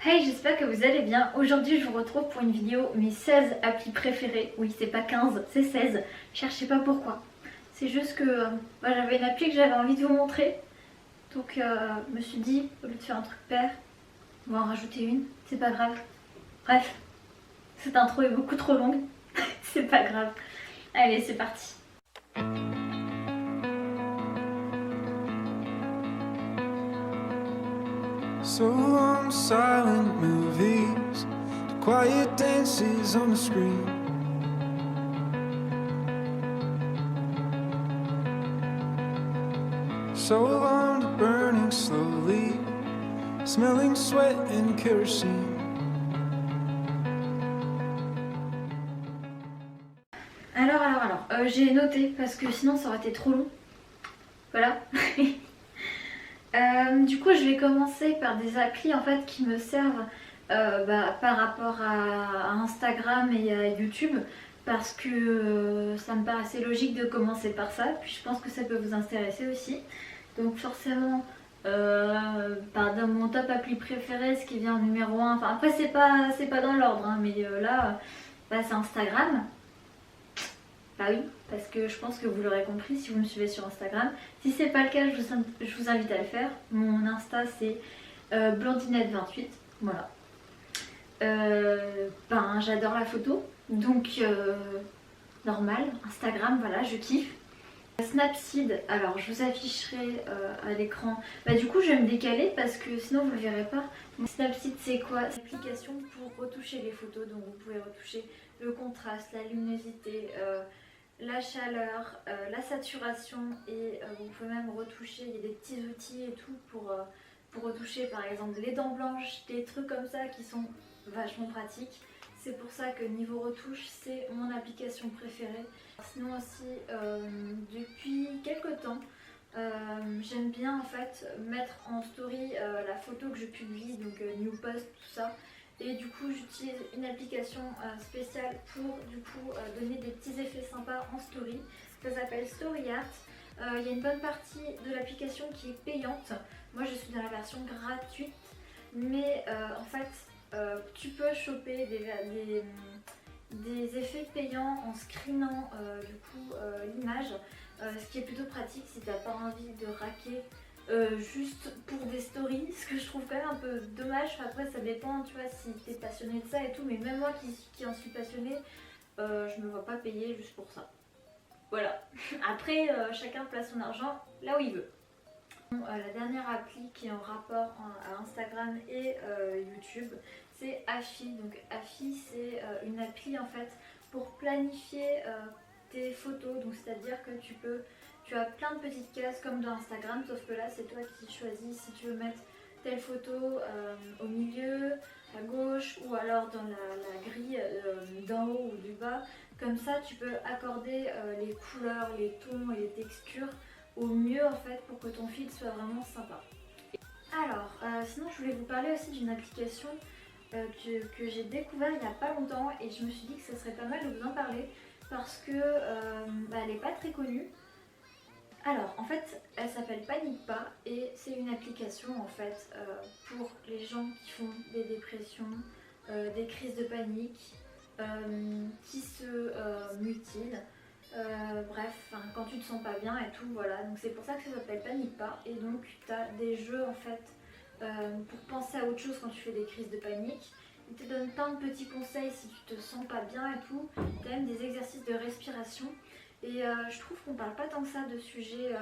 Hey, j'espère que vous allez bien. Aujourd'hui, je vous retrouve pour une vidéo mes 16 applis préférées. Oui, c'est pas 15, c'est 16. Cherchez pas pourquoi. C'est juste que j'avais une appli que j'avais envie de vous montrer. Donc, je me suis dit, au lieu de faire un truc pair, on va en rajouter une. C'est pas grave. Bref, cette intro est beaucoup trop longue. C'est pas grave. Allez, c'est parti. So long silent movies, the quiet dances on the screen. So long to burning slowly, smelling sweat and kerosene. Alors, j'ai noté parce que sinon ça aurait été trop long. Voilà. Du coup, je vais commencer par des applis en fait qui me servent par rapport à Instagram et à YouTube parce que ça me paraissait logique de commencer par ça. Puis je pense que ça peut vous intéresser aussi. Donc forcément, dans mon top appli préféré, ce qui vient en numéro 1, enfin après c'est pas dans l'ordre, hein, mais c'est Instagram. Bah oui, parce que je pense que vous l'aurez compris si vous me suivez sur Instagram. Si c'est pas le cas, je vous invite à le faire. Mon Insta c'est Blondinette28. Voilà. J'adore la photo. Donc normal, Instagram, voilà, je kiffe. Snapseed, alors je vous afficherai à l'écran. Du coup je vais me décaler parce que sinon vous le verrez pas. Snapseed c'est quoi? C'est une application pour retoucher les photos. Donc vous pouvez retoucher le contraste, la luminosité, la chaleur, la saturation et vous pouvez même retoucher, il y a des petits outils et tout pour retoucher par exemple les dents blanches, des trucs comme ça qui sont vachement pratiques. C'est pour ça que niveau retouche, c'est mon application préférée. Sinon aussi, depuis quelques temps, j'aime bien en fait mettre en story la photo que je publie, donc new post, tout ça. Et du coup j'utilise une application spéciale pour donner des petits effets sympas en story. Ça s'appelle StoryArt. Il y a une bonne partie de l'application qui est payante. Moi je suis dans la version gratuite. Mais en fait tu peux choper des effets payants en screenant l'image. Ce qui est plutôt pratique si tu n'as pas envie de raquer juste pour des stories, ce que je trouve quand même un peu dommage. Après ça dépend, tu vois, si t'es passionné de ça et tout, mais même moi qui en suis passionnée, je me vois pas payer juste pour ça. Voilà. Après chacun place son argent là où il veut. La dernière appli qui est en rapport à Instagram et YouTube, c'est Afi. Donc Afi c'est une appli en fait pour planifier tes photos. Donc c'est-à-dire que tu as plein de petites cases comme dans Instagram, sauf que là c'est toi qui choisis si tu veux mettre telle photo au milieu, à gauche ou alors dans la grille d'en haut ou du bas. Comme ça tu peux accorder les couleurs, les tons et les textures au mieux en fait pour que ton feed soit vraiment sympa. Alors sinon je voulais vous parler aussi d'une application que j'ai découvert il n'y a pas longtemps et je me suis dit que ça serait pas mal de vous en parler parce que elle n'est pas très connue. Alors en fait elle s'appelle Panic-Pas et c'est une application en fait pour les gens qui font des dépressions, des crises de panique, qui se mutilent. Bref, quand tu te sens pas bien et tout, voilà. Donc c'est pour ça que ça s'appelle Panic-Pas. Et donc tu as des jeux en fait pour penser à autre chose quand tu fais des crises de panique. Ils te donnent plein de petits conseils si tu te sens pas bien et tout. Tu as même des exercices de respiration. Et je trouve qu'on parle pas tant que ça de sujets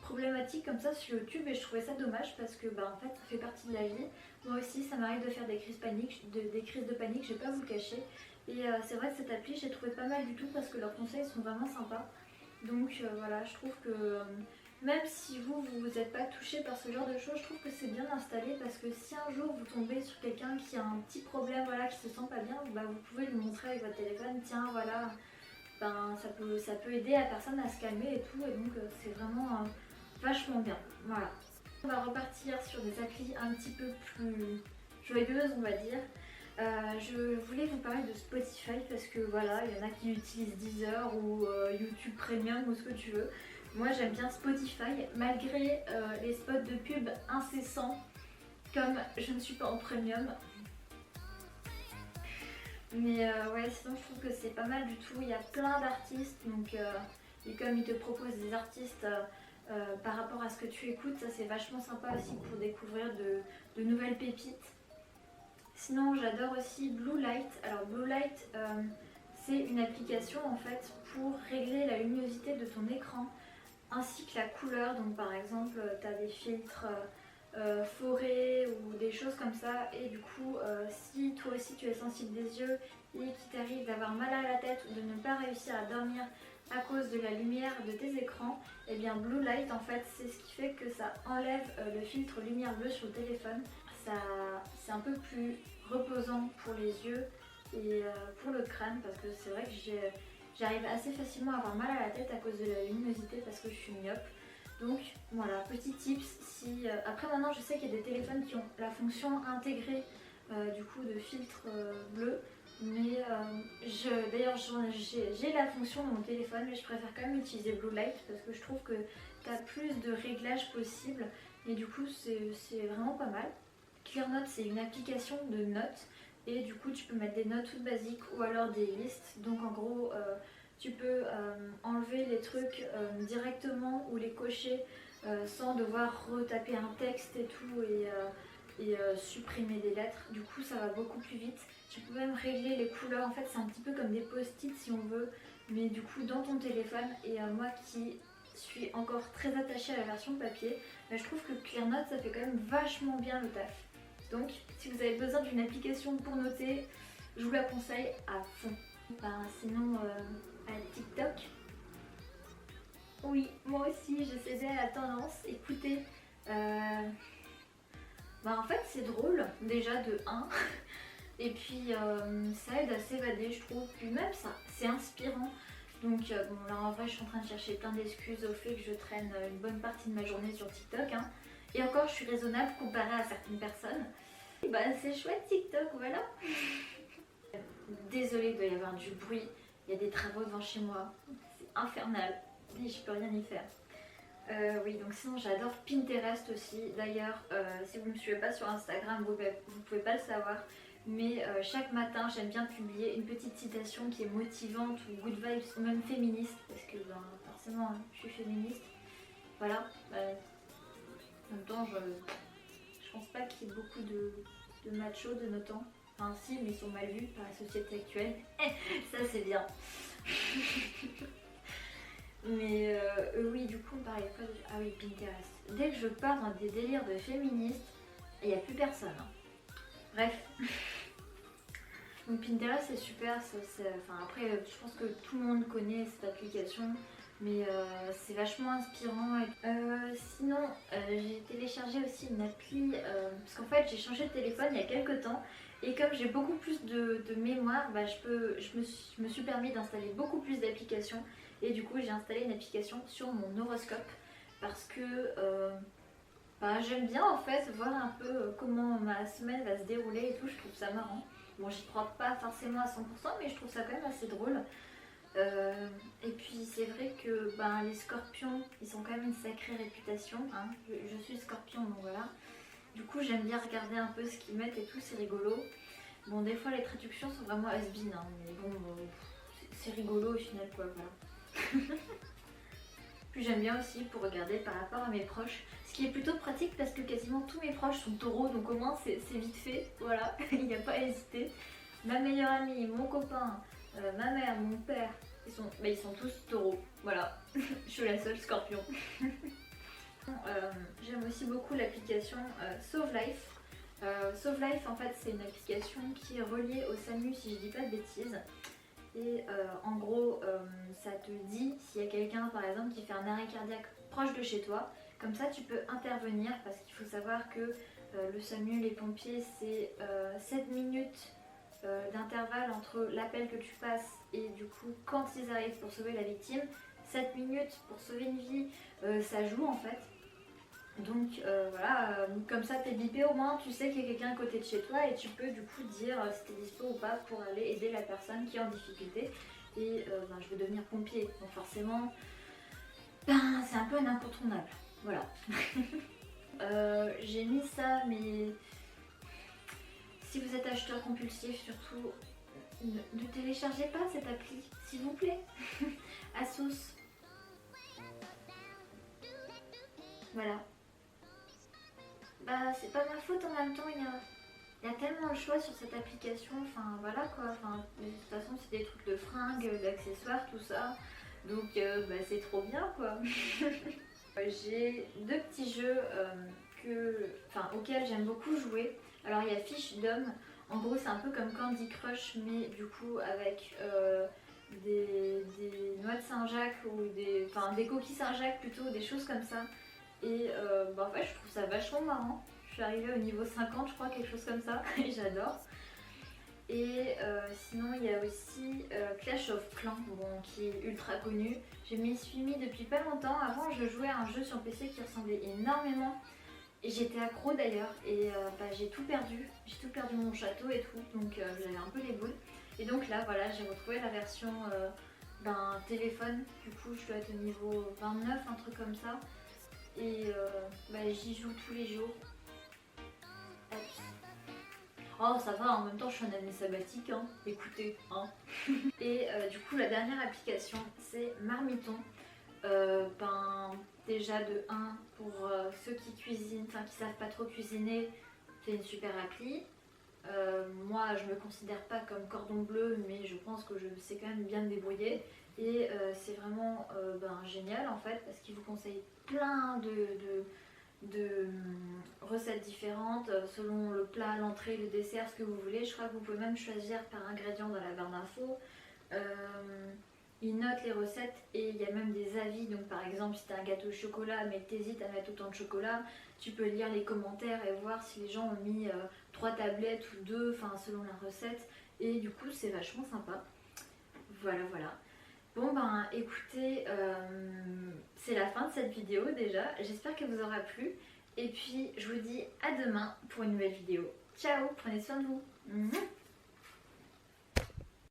problématiques comme ça sur YouTube et je trouvais ça dommage parce que en fait ça fait partie de la vie. Moi aussi ça m'arrive de faire des crises de panique, je vais pas vous le cacher. Et c'est vrai que cette appli j'ai trouvé pas mal du tout parce que leurs conseils sont vraiment sympas. Donc voilà, je trouve que même si vous n'êtes pas touché par ce genre de choses, je trouve que c'est bien installé parce que si un jour vous tombez sur quelqu'un qui a un petit problème, voilà, qui se sent pas bien, vous pouvez lui montrer avec votre téléphone, tiens voilà, ça peut aider la personne à se calmer et tout, et donc c'est vraiment vachement bien. Voilà. On va repartir sur des applis un petit peu plus joyeuses, on va dire. Je voulais vous parler de Spotify parce que voilà, il y en a qui utilisent Deezer ou YouTube Premium ou ce que tu veux. Moi j'aime bien Spotify malgré les spots de pub incessants. Comme je ne suis pas en premium, Mais ouais, sinon je trouve que c'est pas mal du tout. Il y a plein d'artistes, donc et comme ils te proposent des artistes par rapport à ce que tu écoutes, ça c'est vachement sympa aussi pour découvrir de nouvelles pépites. Sinon j'adore aussi Blue Light. Alors Blue Light c'est une application en fait pour régler la luminosité de ton écran ainsi que la couleur. Donc par exemple tu as des filtres forêt ou des choses comme ça, et du coup si toi aussi tu es sensible des yeux et qu'il t'arrive d'avoir mal à la tête ou de ne pas réussir à dormir à cause de la lumière de tes écrans, et bien Blue Light en fait c'est ce qui fait que ça enlève le filtre lumière bleue sur le téléphone. C'est un peu plus reposant pour les yeux et pour le crâne, parce que c'est vrai que j'arrive assez facilement à avoir mal à la tête à cause de la luminosité parce que je suis myope. Donc voilà, petit tips. Après maintenant je sais qu'il y a des téléphones qui ont la fonction intégrée du coup de filtre bleu, mais d'ailleurs j'ai la fonction dans mon téléphone, mais je préfère quand même utiliser Blue Light parce que je trouve que tu as plus de réglages possibles et du coup c'est vraiment pas mal. ClearNote c'est une application de notes et du coup tu peux mettre des notes toutes basiques ou alors des listes. Donc en gros tu peux enlever les trucs directement ou les cocher sans devoir retaper un texte et tout et supprimer des lettres. Du coup ça va beaucoup plus vite. Tu peux même régler les couleurs, en fait c'est un petit peu comme des post-it si on veut, mais du coup dans ton téléphone. Et moi qui suis encore très attachée à la version papier, je trouve que ClearNote ça fait quand même vachement bien le taf. Donc si vous avez besoin d'une application pour noter, je vous la conseille à fond. Sinon à TikTok, oui moi aussi je cédais à la tendance. Écoutez, en fait c'est drôle déjà de 1 et puis ça aide à s'évader je trouve, puis même ça c'est inspirant. Donc bon là en vrai je suis en train de chercher plein d'excuses au fait que je traîne une bonne partie de ma journée sur TikTok hein. Et encore je suis raisonnable comparée à certaines personnes. Et c'est chouette TikTok, voilà. Désolée, il doit y avoir du bruit, il y a des travaux devant chez moi, c'est infernal et je peux rien y faire. Oui, donc sinon j'adore Pinterest aussi. D'ailleurs si vous ne me suivez pas sur Instagram vous pouvez pas le savoir, mais chaque matin j'aime bien publier une petite citation qui est motivante ou good vibes ou même féministe, parce que forcément je suis féministe, voilà. En même temps je pense pas qu'il y ait beaucoup de machos de nos temps. Enfin si, mais ils sont mal vus par la société actuelle. Ça c'est bien. Mais oui, du coup on parlait pas de... Ah oui, Pinterest. Dès que je pars dans des délires de féministes, il n'y a plus personne hein. Bref. Donc Pinterest c'est super. Enfin, après je pense que tout le monde connaît cette application, mais c'est vachement inspirant. Sinon j'ai téléchargé aussi une appli parce qu'en fait j'ai changé de téléphone il y a quelques temps, et comme j'ai beaucoup plus de mémoire, je me suis permis d'installer beaucoup plus d'applications, et du coup j'ai installé une application sur mon horoscope parce que j'aime bien en fait voir un peu comment ma semaine va se dérouler et tout, je trouve ça marrant. Bon, j'y crois pas forcément à 100%, mais je trouve ça quand même assez drôle. Et puis c'est vrai que les scorpions, ils ont quand même une sacrée réputation hein. Je suis scorpion, donc voilà. Du coup j'aime bien regarder un peu ce qu'ils mettent et tout, c'est rigolo. Bon, des fois les traductions sont vraiment has-been hein, mais bon c'est rigolo au final quoi, voilà. Puis j'aime bien aussi pour regarder par rapport à mes proches, ce qui est plutôt pratique parce que quasiment tous mes proches sont taureaux, donc au moins c'est vite fait, voilà. Il n'y a pas à hésiter. Ma meilleure amie, mon copain, ma mère, mon père, ils sont tous taureaux, voilà. Je suis la seule scorpion. J'aime aussi beaucoup l'application Sauve Life. Sauve Life en fait c'est une application qui est reliée au SAMU si je dis pas de bêtises. Et en gros ça te dit s'il y a quelqu'un par exemple qui fait un arrêt cardiaque proche de chez toi, comme ça tu peux intervenir, parce qu'il faut savoir que le SAMU, les pompiers c'est 7 minutes d'intervalle entre l'appel que tu passes et du coup quand ils arrivent pour sauver la victime. 7 minutes pour sauver une vie, ça joue en fait. Donc voilà, comme ça t'es bipé, au moins tu sais qu'il y a quelqu'un à côté de chez toi et tu peux du coup dire si t'es dispo ou pas pour aller aider la personne qui est en difficulté. Et je veux devenir pompier, donc forcément c'est un peu un incontournable, voilà. J'ai mis ça, mais si vous êtes acheteur compulsif surtout, Ne téléchargez pas cette appli, s'il vous plaît. Asos. Voilà. Bah c'est pas ma faute en même temps, il y a tellement de choix sur cette application, enfin voilà quoi, enfin de toute façon c'est des trucs de fringues, d'accessoires, tout ça, donc bah, c'est trop bien quoi. J'ai deux petits jeux auxquels j'aime beaucoup jouer. Alors il y a Fiche d'homme, en gros c'est un peu comme Candy Crush mais du coup avec des noix de Saint-Jacques ou des coquilles Saint-Jacques plutôt, des choses comme ça. Et bah, en fait je trouve ça vachement marrant. Je suis arrivée au niveau 50 je crois, quelque chose comme ça, et j'adore. Et sinon il y a aussi Clash of Clans, bon, qui est ultra connu. Je m'y suis mis depuis pas longtemps. Avant je jouais à un jeu sur PC qui ressemblait énormément. Et j'étais accro d'ailleurs. Et bah, j'ai tout perdu. J'ai tout perdu mon château et tout. Donc j'avais un peu les boules. Et donc là voilà, j'ai retrouvé la version d'un téléphone. Du coup je dois être au niveau 29, un truc comme ça. Et bah, j'y joue tous les jours. Oh ça va, en même temps je suis en année sabbatique, hein. Écoutez, hein. Et du coup la dernière application c'est Marmiton. Déjà de 1 pour ceux qui cuisinent, enfin qui savent pas trop cuisiner, c'est une super appli. Moi je me considère pas comme cordon bleu mais je pense que je sais quand même bien me débrouiller. Et c'est vraiment génial en fait parce qu'il vous conseille plein de recettes différentes selon le plat, l'entrée, le dessert, ce que vous voulez. Je crois que vous pouvez même choisir par ingrédient dans la barre d'infos. Il note les recettes et il y a même des avis. Donc par exemple si tu as un gâteau au chocolat mais que tu hésites à mettre autant de chocolat, tu peux lire les commentaires et voir si les gens ont mis 3 tablettes ou 2, enfin selon la recette. Et du coup c'est vachement sympa. Voilà voilà. Bon ben écoutez, c'est la fin de cette vidéo déjà, j'espère qu'elle vous aura plu. Et puis je vous dis à demain pour une nouvelle vidéo. Ciao, prenez soin de vous.